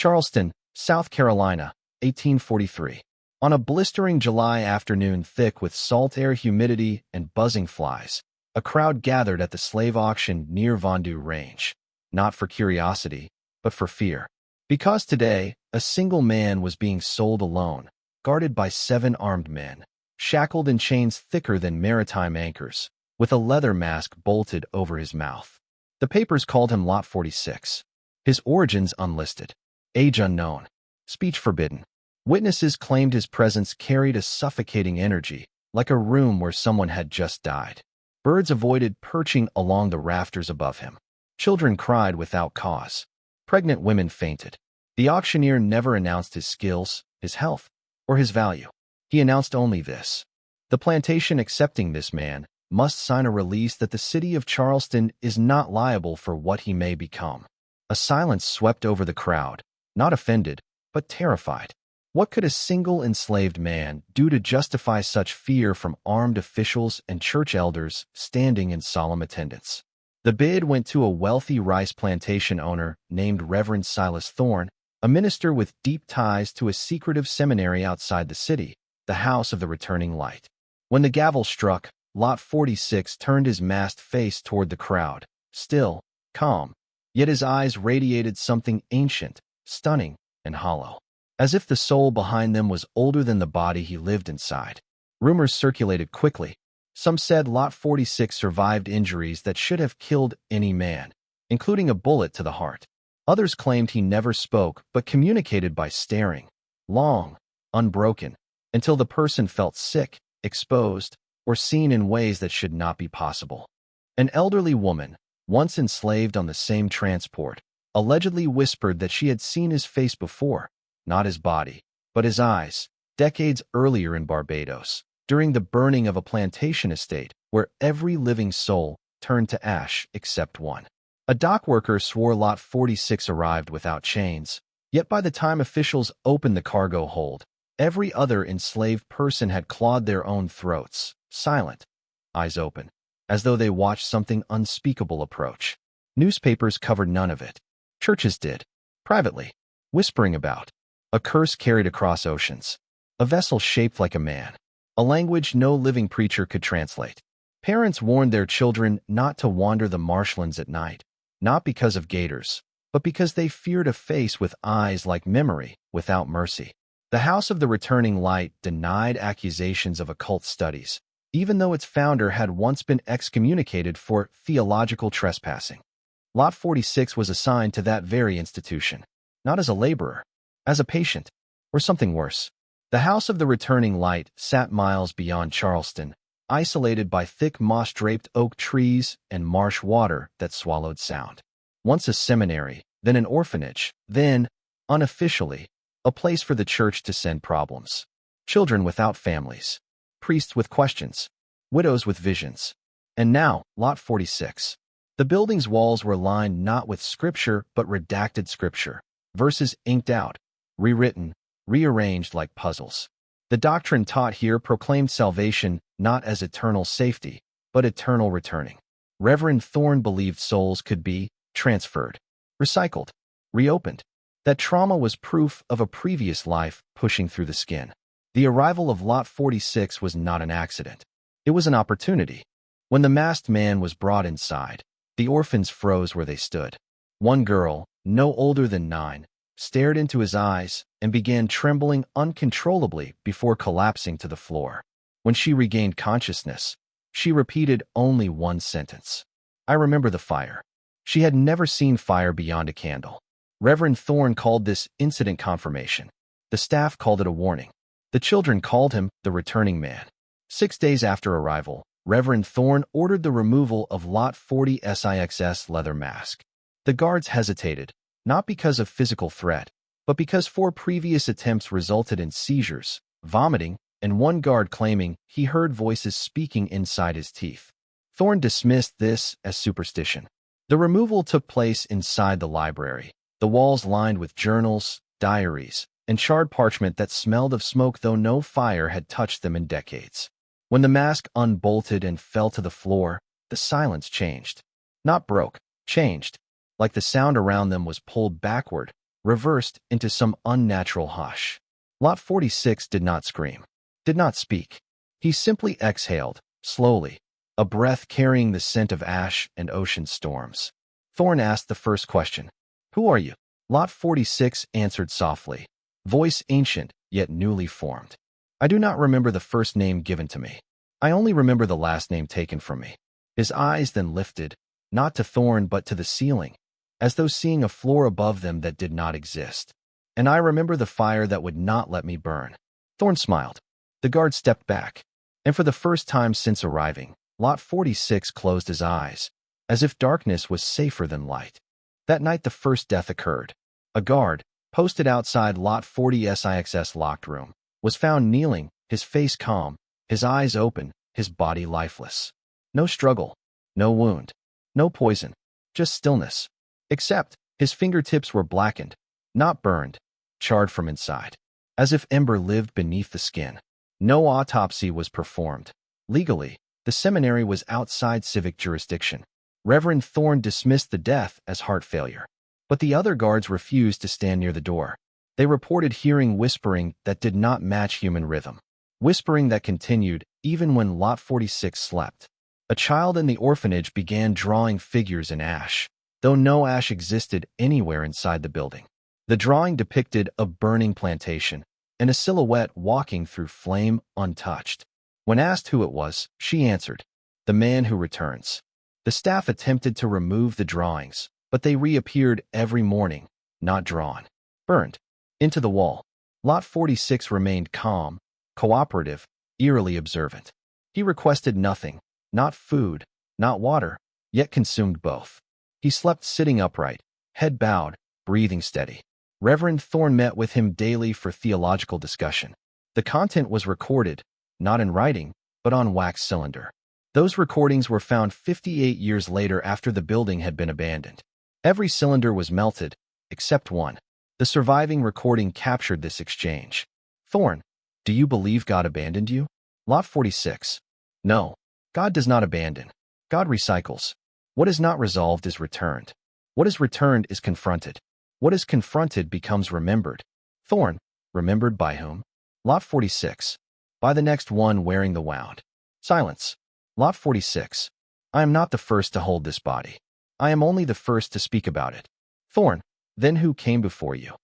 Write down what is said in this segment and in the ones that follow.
Charleston, South Carolina, 1843. On a blistering July afternoon thick with salt air, humidity, and buzzing flies, a crowd gathered at the slave auction near Vendu Range, not for curiosity, but for fear. Because today, a single man was being sold alone, guarded by 7 armed men, shackled in chains thicker than maritime anchors, with a leather mask bolted over his mouth. The papers called him Lot 46. His origins unlisted. Age unknown. Speech forbidden. Witnesses claimed his presence carried a suffocating energy, like a room where someone had just died. Birds avoided perching along the rafters above him. Children cried without cause. Pregnant women fainted. The auctioneer never announced his skills, his health, or his value. He announced only this: the plantation accepting this man must sign a release that the city of Charleston is not liable for what he may become. A silence swept over the crowd, not offended, but terrified. What could a single enslaved man do to justify such fear from armed officials and church elders standing in solemn attendance? The bid went to a wealthy rice plantation owner named Reverend Silas Thorne, a minister with deep ties to a secretive seminary outside the city, the House of the Returning Light. When the gavel struck, Lot 46 turned his masked face toward the crowd, still, calm, yet his eyes radiated something ancient, stunning, and hollow, as if the soul behind them was older than the body he lived inside. Rumors circulated quickly. Some said Lot 46 survived injuries that should have killed any man, including a bullet to the heart. Others claimed he never spoke but communicated by staring, long, unbroken, until the person felt sick, exposed, or seen in ways that should not be possible. An elderly woman, once enslaved on the same transport, allegedly whispered that she had seen his face before, not his body, but his eyes, decades earlier in Barbados, during the burning of a plantation estate where every living soul turned to ash except one. A dock worker swore Lot 46 arrived without chains, yet by the time officials opened the cargo hold, every other enslaved person had clawed their own throats, silent, eyes open, as though they watched something unspeakable approach. Newspapers covered none of it. Churches did, privately, whispering about a curse carried across oceans, a vessel shaped like a man, a language no living preacher could translate. Parents warned their children not to wander the marshlands at night, not because of gators, but because they feared a face with eyes like memory, without mercy. The House of the Returning Light denied accusations of occult studies, even though its founder had once been excommunicated for theological trespassing. Lot 46 was assigned to that very institution, not as a laborer, as a patient, or something worse. The House of the Returning Light sat miles beyond Charleston, isolated by thick moss-draped oak trees and marsh water that swallowed sound. Once a seminary, then an orphanage, then, unofficially, a place for the church to send problems. Children without families, priests with questions, widows with visions. And now, Lot 46. The building's walls were lined not with scripture but redacted scripture, verses inked out, rewritten, rearranged like puzzles. The doctrine taught here proclaimed salvation not as eternal safety, but eternal returning. Reverend Thorne believed souls could be transferred, recycled, reopened, that trauma was proof of a previous life pushing through the skin. The arrival of Lot 46 was not an accident. It was an opportunity. When the masked man was brought inside, the orphans froze where they stood. One girl, no older than 9, stared into his eyes and began trembling uncontrollably before collapsing to the floor. When she regained consciousness, she repeated only one sentence: "I remember the fire." She had never seen fire beyond a candle. Reverend Thorne called this incident confirmation. The staff called it a warning. The children called him the returning man. 6 days after arrival, Reverend Thorne ordered the removal of Lot 46's leather mask. The guards hesitated, not because of physical threat, but because 4 previous attempts resulted in seizures, vomiting, and one guard claiming he heard voices speaking inside his teeth. Thorne dismissed this as superstition. The removal took place inside the library, the walls lined with journals, diaries, and charred parchment that smelled of smoke, though no fire had touched them in decades. When the mask unbolted and fell to the floor, the silence changed. Not broke, changed, like the sound around them was pulled backward, reversed into some unnatural hush. Lot 46 did not scream, did not speak. He simply exhaled, slowly, a breath carrying the scent of ash and ocean storms. Thorn asked the first question. Who are you? Lot 46 answered softly, voice ancient yet newly formed. I do not remember the first name given to me. I only remember the last name taken from me. His eyes then lifted, not to Thorn but to the ceiling, as though seeing a floor above them that did not exist. And I remember the fire that would not let me burn. Thorn smiled. The guard stepped back, and for the first time since arriving, Lot 46 closed his eyes, as if darkness was safer than light. That night the first death occurred. A guard, posted outside Lot 40's locked room, was found kneeling, his face calm, his eyes open, his body lifeless. No struggle, no wound, no poison, just stillness. Except, his fingertips were blackened, not burned, charred from inside, as if ember lived beneath the skin. No autopsy was performed. Legally, the seminary was outside civic jurisdiction. Reverend Thorn dismissed the death as heart failure. But the other guards refused to stand near the door. They reported hearing whispering that did not match human rhythm. Whispering that continued even when Lot 46 slept. A child in the orphanage began drawing figures in ash, though no ash existed anywhere inside the building. The drawing depicted a burning plantation, and a silhouette walking through flame untouched. When asked who it was, she answered, "The man who returns." The staff attempted to remove the drawings, but they reappeared every morning, not drawn. Burned into the wall. Lot 46 remained calm, cooperative, eerily observant. He requested nothing, not food, not water, yet consumed both. He slept sitting upright, head bowed, breathing steady. Reverend Thorn met with him daily for theological discussion. The content was recorded, not in writing, but on wax cylinder. Those recordings were found 58 years later after the building had been abandoned. Every cylinder was melted, except one. The surviving recording captured this exchange. Thorn, do you believe God abandoned you? Lot 46. No, God does not abandon. God recycles. What is not resolved is returned. What is returned is confronted. What is confronted becomes remembered. Thorn, remembered by whom? Lot 46. By the next one wearing the wound. Silence. Lot 46. I am not the first to hold this body. I am only the first to speak about it. Thorn, then who came before you?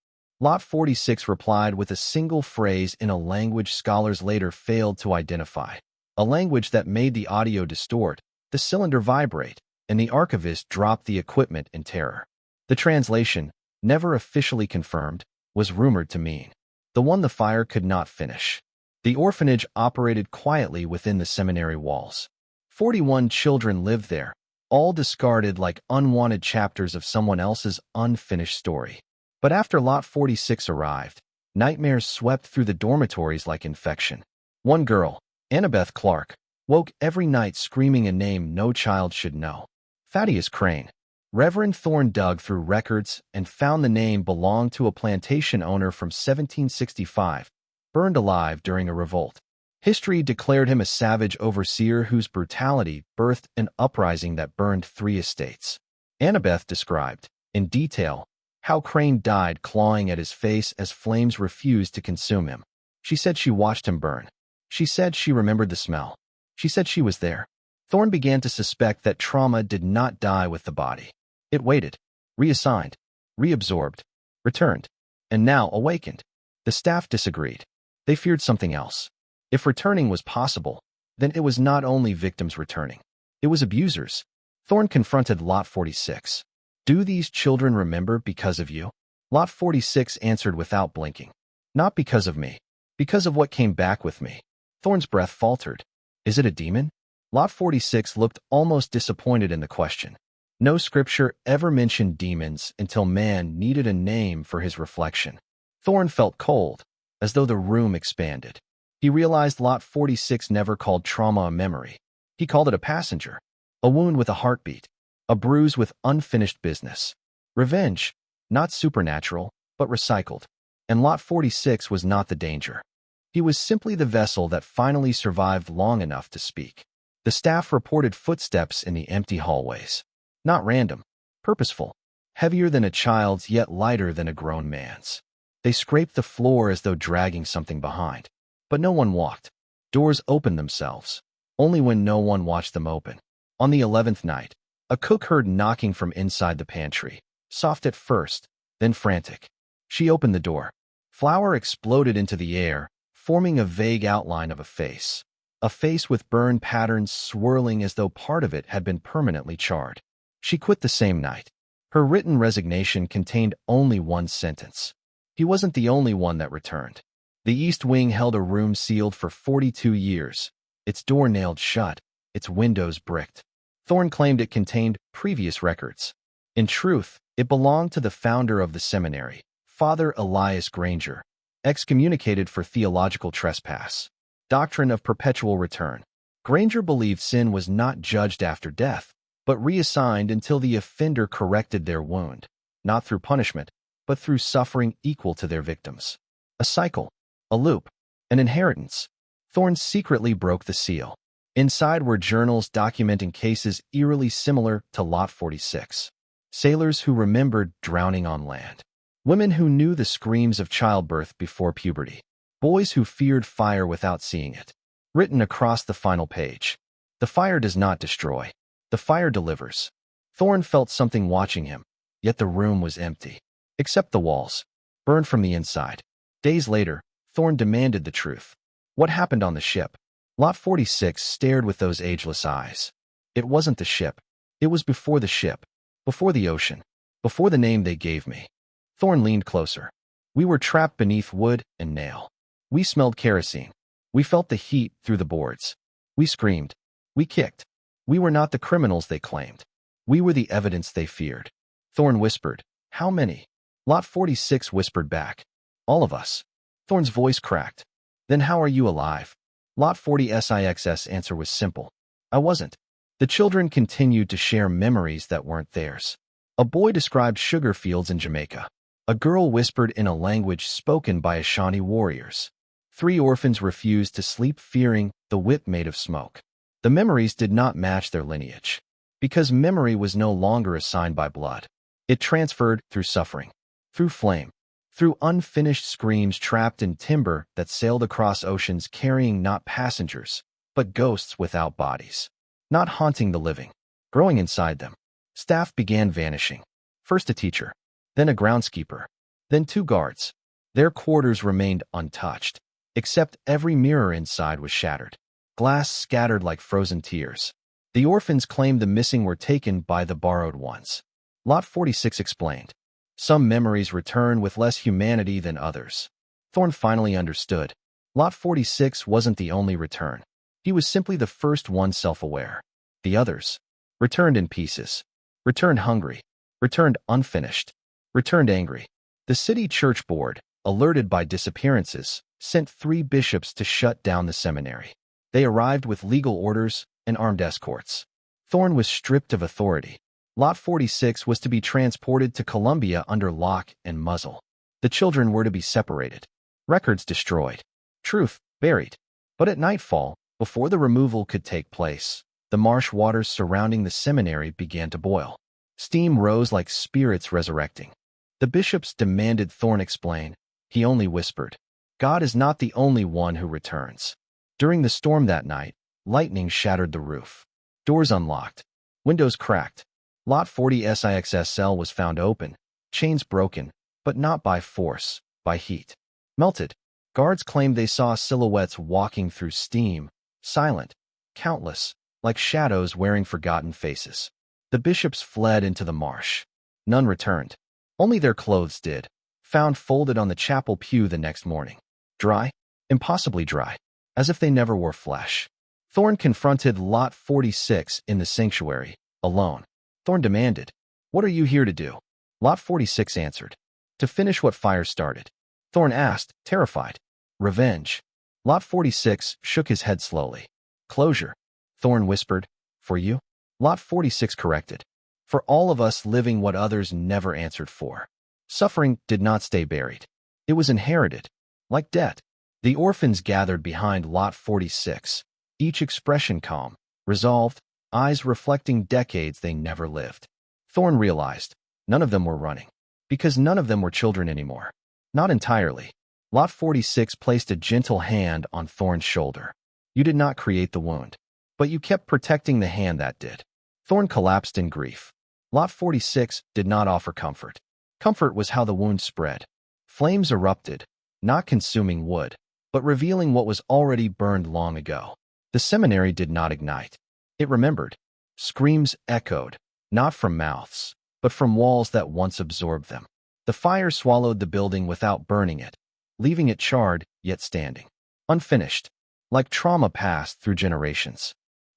Lot 46 replied with a single phrase in a language scholars later failed to identify. A language that made the audio distort, the cylinder vibrate, and the archivist dropped the equipment in terror. The translation, never officially confirmed, was rumored to mean, the one the fire could not finish. The orphanage operated quietly within the seminary walls. 41 children lived there, all discarded like unwanted chapters of someone else's unfinished story. But after Lot 46 arrived, nightmares swept through the dormitories like infection. One girl, Annabeth Clark, woke every night screaming a name no child should know. Thaddeus Crane. Reverend Thorn dug through records and found the name belonged to a plantation owner from 1765, burned alive during a revolt. History declared him a savage overseer whose brutality birthed an uprising that burned 3 estates. Annabeth described, in detail, how Crane died clawing at his face as flames refused to consume him. She said she watched him burn. She said she remembered the smell. She said she was there. Thorn began to suspect that trauma did not die with the body. It waited, reassigned, reabsorbed, returned, and now awakened. The staff disagreed. They feared something else. If returning was possible, then it was not only victims returning. It was abusers. Thorn confronted Lot 46. Do these children remember because of you? Lot 46 answered without blinking. Not because of me. Because of what came back with me. Thorn's breath faltered. Is it a demon? Lot 46 looked almost disappointed in the question. No scripture ever mentioned demons until man needed a name for his reflection. Thorn felt cold, as though the room expanded. He realized Lot 46 never called trauma a memory. He called it a passenger, a wound with a heartbeat, a bruise with unfinished business. Revenge, not supernatural, but recycled. And Lot 46 was not the danger. He was simply the vessel that finally survived long enough to speak. The staff reported footsteps in the empty hallways. Not random, purposeful, heavier than a child's yet lighter than a grown man's. They scraped the floor as though dragging something behind. But no one walked. Doors opened themselves, only when no one watched them open. On the 11th night, a cook heard knocking from inside the pantry, soft at first, then frantic. She opened the door. Flour exploded into the air, forming a vague outline of a face. A face with burn patterns swirling as though part of it had been permanently charred. She quit the same night. Her written resignation contained only one sentence. He wasn't the only one that returned. The East Wing held a room sealed for 42 years, its door nailed shut, its windows bricked. Thorne claimed it contained previous records. In truth, it belonged to the founder of the seminary, Father Elias Granger, excommunicated for theological trespass. Doctrine of Perpetual Return. Granger believed sin was not judged after death, but reassigned until the offender corrected their wound, not through punishment, but through suffering equal to their victims. A cycle, a loop, an inheritance. Thorne secretly broke the seal. Inside were journals documenting cases eerily similar to Lot 46. Sailors who remembered drowning on land. Women who knew the screams of childbirth before puberty. Boys who feared fire without seeing it. Written across the final page. The fire does not destroy. The fire delivers. Thorne felt something watching him, yet the room was empty. Except the walls, burned from the inside. Days later, Thorne demanded the truth. What happened on the ship? Lot 46 stared with those ageless eyes. It wasn't the ship. It was before the ship, before the ocean, before the name they gave me. Thorne leaned closer. We were trapped beneath wood and nail. We smelled kerosene. We felt the heat through the boards. We screamed. We kicked. We were not the criminals they claimed. We were the evidence they feared. Thorne whispered, "How many?" Lot 46 whispered back, "All of us." Thorne's voice cracked. "Then how are you alive?" Lot 46's answer was simple. "I wasn't." The children continued to share memories that weren't theirs. A boy described sugar fields in Jamaica. A girl whispered in a language spoken by Ashanti warriors. 3 orphans refused to sleep fearing the whip made of smoke. The memories did not match their lineage, because memory was no longer assigned by blood. It transferred through suffering, through flame, through unfinished screams trapped in timber that sailed across oceans carrying not passengers, but ghosts without bodies, not haunting the living, growing inside them. Staff began vanishing. First a teacher, then a groundskeeper, then 2 guards. Their quarters remained untouched, except every mirror inside was shattered. Glass scattered like frozen tears. The orphans claimed the missing were taken by the borrowed ones. Lot 46 explained. Some memories return with less humanity than others. Thorne finally understood. Lot 46 wasn't the only return. He was simply the first one self-aware. The others returned in pieces, returned hungry, returned unfinished, returned angry. The city church board, alerted by disappearances, sent 3 bishops to shut down the seminary. They arrived with legal orders and armed escorts. Thorne was stripped of authority. Lot 46 was to be transported to Columbia under lock and muzzle. The children were to be separated. Records destroyed. Truth buried. But at nightfall, before the removal could take place, the marsh waters surrounding the seminary began to boil. Steam rose like spirits resurrecting. The bishops demanded Thorne explain. He only whispered, "God is not the only one who returns." During the storm that night, lightning shattered the roof. Doors unlocked. Windows cracked. Lot 46's cell was found open, chains broken, but not by force, by heat. Melted. Guards claimed they saw silhouettes walking through steam, silent, countless, like shadows wearing forgotten faces. The bishops fled into the marsh. None returned. Only their clothes did, found folded on the chapel pew the next morning. Dry? Impossibly dry. As if they never wore flesh. Thorne confronted Lot 46 in the sanctuary, alone. Thorne demanded, "What are you here to do?" Lot 46 answered, "To finish what fire started." Thorne asked, terrified, "Revenge?" Lot 46 shook his head slowly. "Closure." Thorne whispered, "For you?" Lot 46 corrected, "For all of us living what others never answered for." Suffering did not stay buried. It was inherited, like debt. The orphans gathered behind Lot 46, each expression calm, resolved, eyes reflecting decades they never lived. Thorne realized, None of them were running. Because none of them were children anymore. Not entirely. Lot 46 placed a gentle hand on Thorn's shoulder. You did not create the wound. But you kept protecting the hand that did. Thorn collapsed in grief. Lot 46 did not offer comfort. Comfort was how the wound spread. Flames erupted, not consuming wood, but revealing what was already burned long ago. The seminary did not ignite. It remembered. Screams echoed, not from mouths, but from walls that once absorbed them. The fire swallowed the building without burning it, leaving it charred, yet standing. Unfinished, like trauma passed through generations.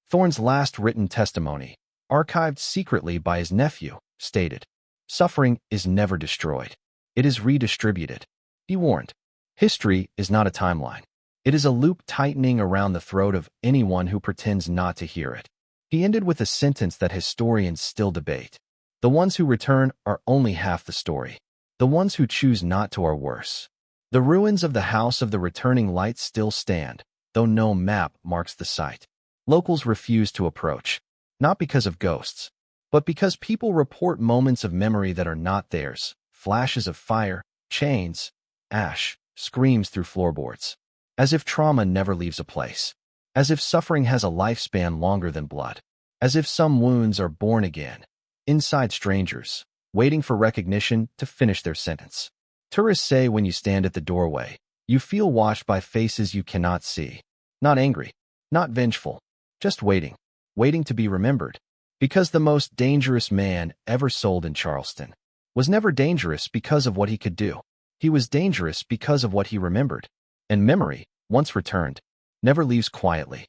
Thorn's last written testimony, archived secretly by his nephew, stated, "Suffering is never destroyed. It is redistributed." He warned, history is not a timeline. It is a loop tightening around the throat of anyone who pretends not to hear it. He ended with a sentence that historians still debate. The ones who return are only half the story. The ones who choose not to are worse. The ruins of the House of the Returning Light still stand, though no map marks the site. Locals refuse to approach, not because of ghosts, but because people report moments of memory that are not theirs, flashes of fire, chains, ash, screams through floorboards. As if trauma never leaves a place. As if suffering has a lifespan longer than blood. As if some wounds are born again, inside strangers, waiting for recognition to finish their sentence. Tourists say when you stand at the doorway, you feel watched by faces you cannot see. Not angry, not vengeful, just waiting. Waiting to be remembered. Because the most dangerous man ever sold in Charleston was never dangerous because of what he could do. He was dangerous because of what he remembered. And memory, once returned, never leaves quietly.